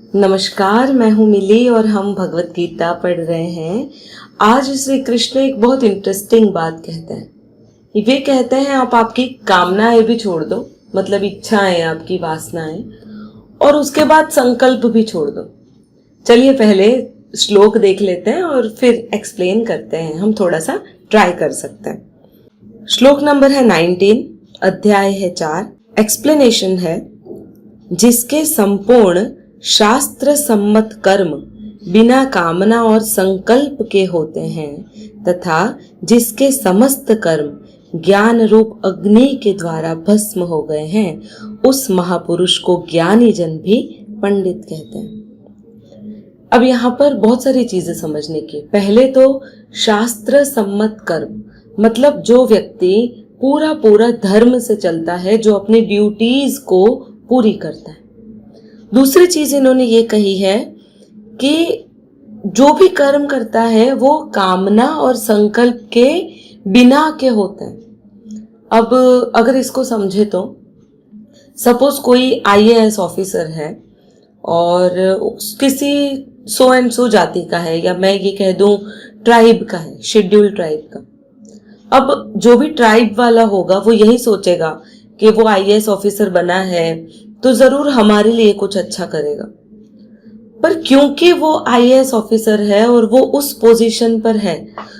नमस्कार, मैं हूँ मिली और हम भगवत गीता पढ़ रहे हैं। आज श्री कृष्ण एक बहुत इंटरेस्टिंग बात कहते हैं। वे कहते हैं आप आपकी कामनाएं भी छोड़ दो, मतलब इच्छाएं, आपकी वासनाएं, और उसके बाद संकल्प भी छोड़ दो। चलिए पहले श्लोक देख लेते हैं और फिर एक्सप्लेन करते हैं। हम थोड़ा सा ट्राई कर सकते हैं। श्लोक नंबर है 19, अध्याय है 4। एक्सप्लेनेशन है, जिसके संपूर्ण शास्त्र सम्मत कर्म बिना कामना और संकल्प के होते हैं तथा जिसके समस्त कर्म ज्ञान रूप अग्नि के द्वारा भस्म हो गए हैं, उस महापुरुष को ज्ञानी जन भी पंडित कहते हैं। अब यहाँ पर बहुत सारी चीजें समझने की। पहले तो शास्त्र सम्मत कर्म, मतलब जो व्यक्ति पूरा पूरा धर्म से चलता है, जो अपनी ड्यूटीज को पूरी करता है। दूसरी चीज इन्होंने ये कही है कि जो भी कर्म करता है वो कामना और संकल्प के बिना के होते हैं। अब अगर इसको समझे तो सपोज कोई आईएएस ऑफिसर है और किसी सो एंड सो जाति का है, या मैं ये कह दूं ट्राइब का है, शेड्यूल्ड ट्राइब का। अब जो भी ट्राइब वाला होगा वो यही सोचेगा कि वो आईएएस ऑफिसर बना है तो जरूर हमारे लिए कुछ अच्छा करेगा। पर क्योंकि वो आईएएस ऑफिसर है और वो उस पोजीशन पर है,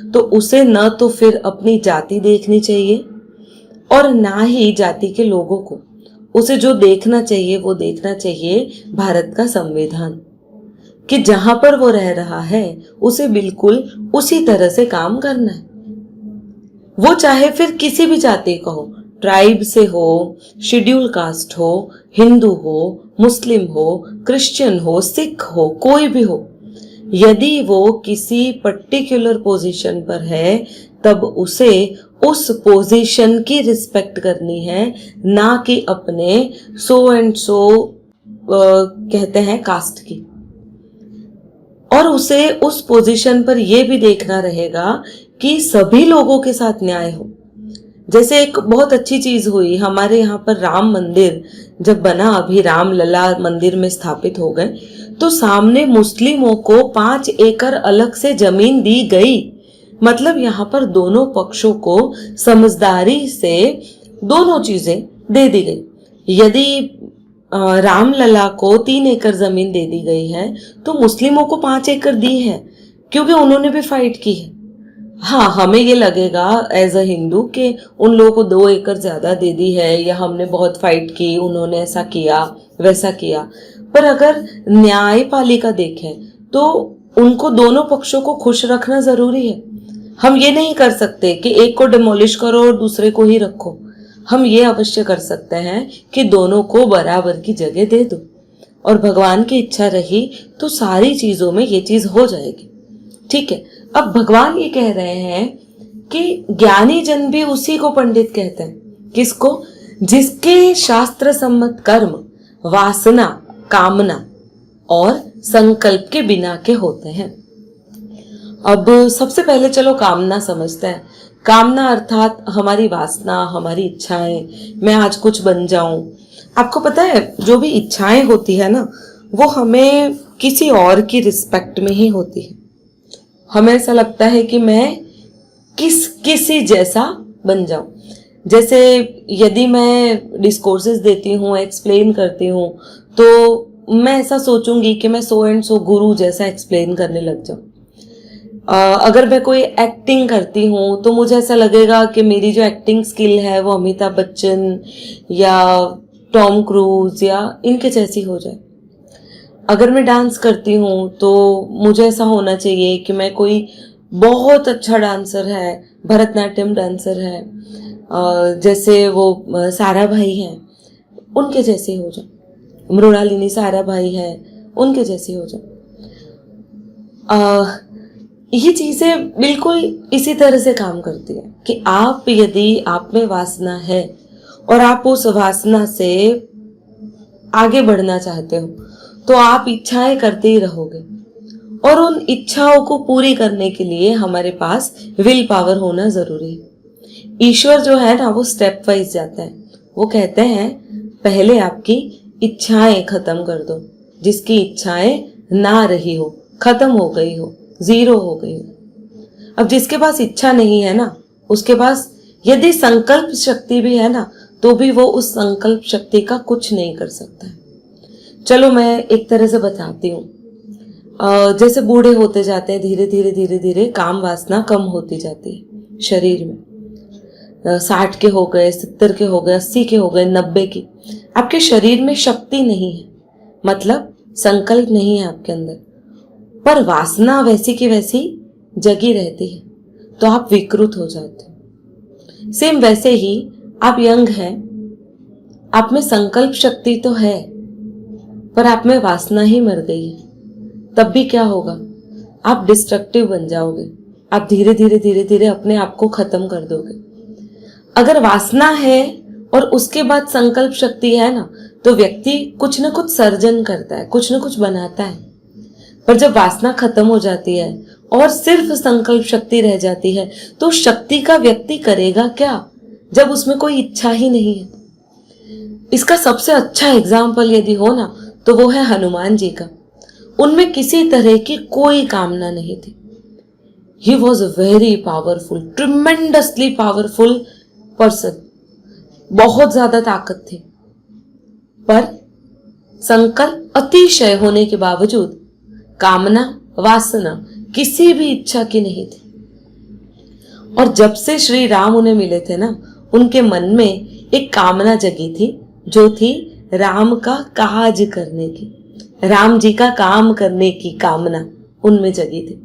तो उसे न तो फिर अपनी जाति देखनी चाहिए और ना ही जाति के लोगों को। उसे जो देखना चाहिए वो देखना चाहिए भारत का संविधान, कि जहां पर वो रह रहा है उसे बिल्कुल उसी तरह से काम करना है। वो चाहे फिर किसी भी जाति का हो, ट्राइब से हो, शेड्यूल कास्ट हो, हिंदू हो, मुस्लिम हो, क्रिश्चियन हो, सिख हो, कोई भी हो। यदि वो किसी पर्टिकुलर पोजीशन पर है तब उसे उस पोजीशन की रिस्पेक्ट करनी है, ना कि अपने सो एंड सो कहते हैं कास्ट की। और उसे उस पोजीशन पर यह भी देखना रहेगा कि सभी लोगों के साथ न्याय हो। जैसे एक बहुत अच्छी चीज हुई हमारे यहाँ पर, राम मंदिर जब बना, अभी राम लला मंदिर में स्थापित हो गए, तो सामने मुस्लिमों को 5 एकड़ अलग से जमीन दी गई। मतलब यहाँ पर दोनों पक्षों को समझदारी से दोनों चीजें दे दी गई। यदि राम लला को 3 एकड़ जमीन दे दी गई है तो मुस्लिमों को 5 एकड़ दी है, क्योंकि उन्होंने भी फाइट की है। हाँ, हमें ये लगेगा एज अ हिंदू कि उन लोगों को 2 एकड़ ज्यादा दे दी है, या हमने बहुत फाइट की, उन्होंने ऐसा किया वैसा किया। पर अगर न्यायपालिका देखें तो उनको दोनों पक्षों को खुश रखना जरूरी है। हम ये नहीं कर सकते कि एक को डिमोलिश करो और दूसरे को ही रखो। हम ये अवश्य कर सकते हैं कि दोनों को बराबर की जगह दे दो, और भगवान की इच्छा रही तो सारी चीजों में ये चीज हो जाएगी। ठीक है। अब भगवान ये कह रहे हैं कि ज्ञानी जन भी उसी को पंडित कहते हैं। किसको? जिसके शास्त्र सम्मत कर्म वासना, कामना और संकल्प के बिना के होते हैं। अब सबसे पहले चलो कामना समझते हैं। कामना अर्थात हमारी वासना, हमारी इच्छाएं, मैं आज कुछ बन जाऊं। आपको पता है जो भी इच्छाएं होती है ना, वो हमें किसी और की रिस्पेक्ट में ही होती है। हमें ऐसा लगता है कि मैं किसी जैसा बन जाऊं। जैसे यदि मैं डिस्कोर्सेस देती हूँ, एक्सप्लेन करती हूँ, तो मैं ऐसा सोचूंगी कि मैं सो एंड सो गुरु जैसा एक्सप्लेन करने लग जाऊं। अगर मैं कोई एक्टिंग करती हूँ तो मुझे ऐसा लगेगा कि मेरी जो एक्टिंग स्किल है वो अमिताभ बच्चन या टॉम क्रूज या इनके जैसी हो जाए। अगर मैं डांस करती हूँ तो मुझे ऐसा होना चाहिए कि मैं कोई बहुत अच्छा डांसर है, भरतनाट्यम डांसर है, जैसे वो सारा भाई हैं उनके जैसे हो जाए, मृणालिनी सारा भाई है उनके जैसे हो जाए। ये चीजें बिल्कुल इसी तरह से काम करती है कि आप, यदि आप में वासना है और आप उस वासना से आगे बढ़ना चाहते हो, तो आप इच्छाएं करते ही रहोगे। और उन इच्छाओं को पूरी करने के लिए हमारे पास विल पावर होना जरूरी है। ईश्वर जो है ना, वो स्टेप वाइज जाता है। वो कहते हैं पहले आपकी इच्छाएं खत्म कर दो, जिसकी इच्छाएं ना रही हो, खत्म हो गई हो, जीरो हो गई हो। अब जिसके पास इच्छा नहीं है ना, उसके पास यदि संकल्प शक्ति भी है ना, तो भी वो उस संकल्प शक्ति का कुछ नहीं कर सकता है। चलो मैं एक तरह से बताती हूँ। जैसे बूढ़े होते जाते हैं, धीरे धीरे धीरे धीरे काम वासना कम होती जाती है शरीर में। 60 के हो गए, 70 के हो गए, 80 के हो गए, 90 की, आपके शरीर में शक्ति नहीं है, मतलब संकल्प नहीं है आपके अंदर, पर वासना वैसी की वैसी जगी रहती है, तो आप विकृत हो जाते हो। सेम वैसे ही आप यंग हैं, आप में संकल्प शक्ति तो है, पर आप में वासना ही मर गई है, तब भी क्या होगा? आप डिस्ट्रक्टिव बन जाओगे, आप धीरे धीरे धीरे धीरे अपने आप को खत्म कर दोगे। अगर वासना है और उसके बाद संकल्प शक्ति है ना, तो व्यक्ति कुछ न कुछ सर्जन करता है, कुछ न कुछ बनाता है। पर जब वासना खत्म हो जाती है और सिर्फ संकल्प शक्ति रह जाती है, तो शक्ति का व्यक्ति करेगा क्या जब उसमें कोई इच्छा ही नहीं है? इसका सबसे अच्छा एग्जाम्पल यदि हो ना, तो वो है हनुमान जी का। उनमें किसी तरह की कोई कामना नहीं थी। He was a very powerful, tremendously powerful person, बहुत ज्यादा ताकत थी, पर संकल्प अतिशय होने के बावजूद कामना वासना किसी भी इच्छा की नहीं थी। और जब से श्री राम उन्हें मिले थे ना, उनके मन में एक कामना जगी थी, जो थी राम का काज करने की, राम जी का काम करने की कामना उनमें जगी थी।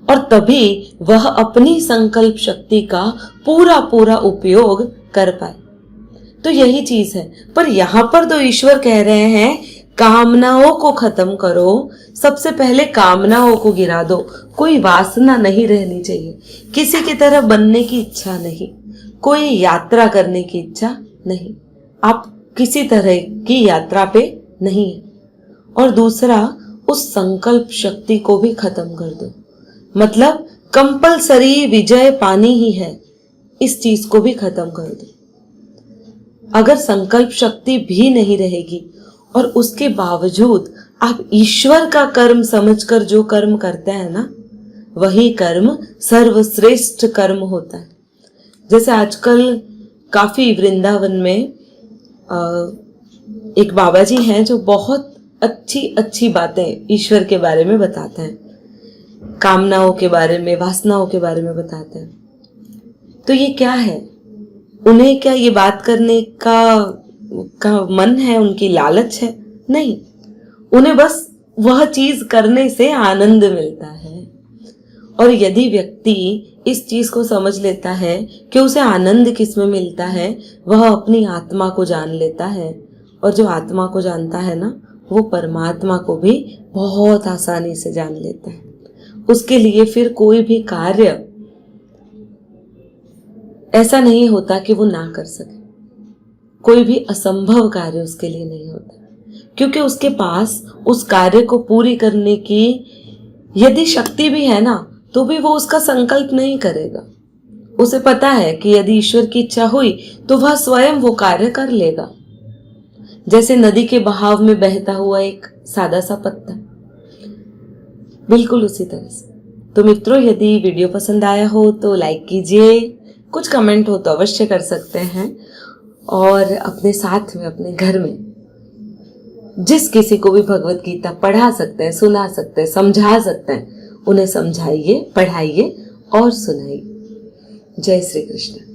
और तभी वह अपनी संकल्प शक्ति का पूरा पूरा उपयोग कर पाए। तो यही चीज है। पर यहां पर तो ईश्वर कह रहे हैं कामनाओं को खत्म करो, सबसे पहले कामनाओं को गिरा दो। कोई वासना नहीं रहनी चाहिए, किसी की तरह बनने की इच्छा नहीं, कोई यात्रा करने की इच्छा नहीं, आप किसी तरह की यात्रा पे नहीं है। और दूसरा, उस संकल्प शक्ति को भी खत्म कर दो, मतलब कंपलसरी विजय पानी ही है, इस चीज को भी खत्म कर दो। अगर संकल्प शक्ति भी नहीं रहेगी और उसके बावजूद आप ईश्वर का कर्म समझकर जो कर्म करते हैं ना, वही कर्म सर्वश्रेष्ठ कर्म होता है। जैसे आजकल काफी वृंदावन में एक बाबा जी हैं जो बहुत अच्छी अच्छी बातें ईश्वर के बारे में बताते हैं, कामनाओं के बारे में, वासनाओं के बारे में बताते हैं। तो ये क्या है? उन्हें क्या ये बात करने का मन है, उनकी लालच है? नहीं, उन्हें बस वह चीज करने से आनंद मिलता है। और यदि व्यक्ति इस चीज को समझ लेता है कि उसे आनंद किस में मिलता है, वह अपनी आत्मा को जान लेता है। और जो आत्मा को जानता है ना, वो परमात्मा को भी बहुत आसानी से जान लेता है। उसके लिए फिर कोई भी कार्य ऐसा नहीं होता कि वो ना कर सके, कोई भी असंभव कार्य उसके लिए नहीं होता, क्योंकि उसके पास उस कार्य को पूरी करने की यदि शक्ति भी है ना, तो भी वो उसका संकल्प नहीं करेगा। उसे पता है कि यदि ईश्वर की इच्छा हुई तो वह स्वयं वो कार्य कर लेगा। जैसे नदी के बहाव में बहता हुआ एक सादा सा पत्ता, बिल्कुल उसी तरह से। तो मित्रों, यदि वीडियो पसंद आया हो तो लाइक कीजिए, कुछ कमेंट हो तो अवश्य कर सकते हैं, और अपने साथ में, अपने घर में जिस किसी को भी भगवत गीता पढ़ा सकते हैं, सुना सकते हैं, समझा सकते हैं, उन्हें समझाइए, पढ़ाइए और सुनाइए। जय श्री कृष्ण।